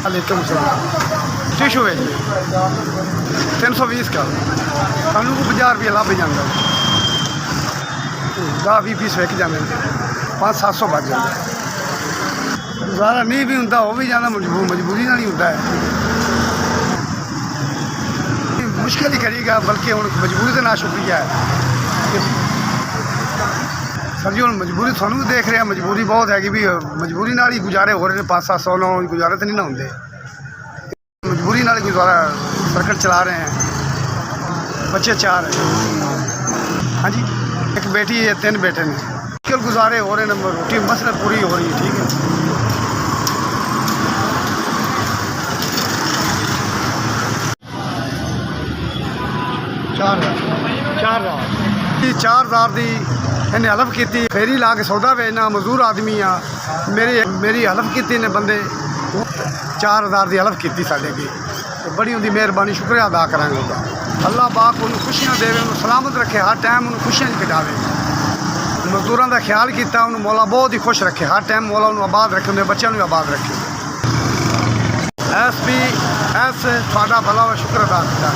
वालेकुम सलाम। टिशू है 320 का सानू को 50 रुपये लभ जाता 10-20 पीस विक जाते 500-700 बच जाता गुजारा नहीं भी होंगे वह भी जाना मजबूरी नाल ही होंदा है मुश्किल ही करेगा बल्कि हुण मजबूरी के ना शुक्रिया है सर जी। हम मजबूरी थानू भी देख रहे हैं मजबूरी बहुत हैगी भी मजबूरी नाल ही गुजारे हो रहे हैं 500-700 नो गुजारे तो नहीं ना होंगे मजबूरी नाल गुजारा सर्कट चला रहे हैं। बच्चे 4 हैं हाँ जी एक बेटी है 3 बेटे ने मुश्किल गुजारे हो रहे हैं रोटी मसला पूरी हो रही है ठीक है। 4,000 की इन्हें हलफ की फेरी ला के सौदा बेचना मजदूर आदमी आ मेरी हलफ की ने बंदे 4,000 की हलफ की साढ़े की बड़ी उनकी मेहरबानी शुक्रिया अदा करांगे उसका। अल्लाह पाक उन्होंने खुशियाँ देवे उन्होंने सलामत रखे हर टाइम उन्होंने खुशियाँ कटावे मजदूरों का ख्याल किया उन्होंने मौला बहुत ही खुश रखे हर टाइम मौला उन्होंने आबाद रखे उन्हें बच्चों भी आबाद रखे ऐस भी ऐस थोड़ा भला व शुक्र अदा किया।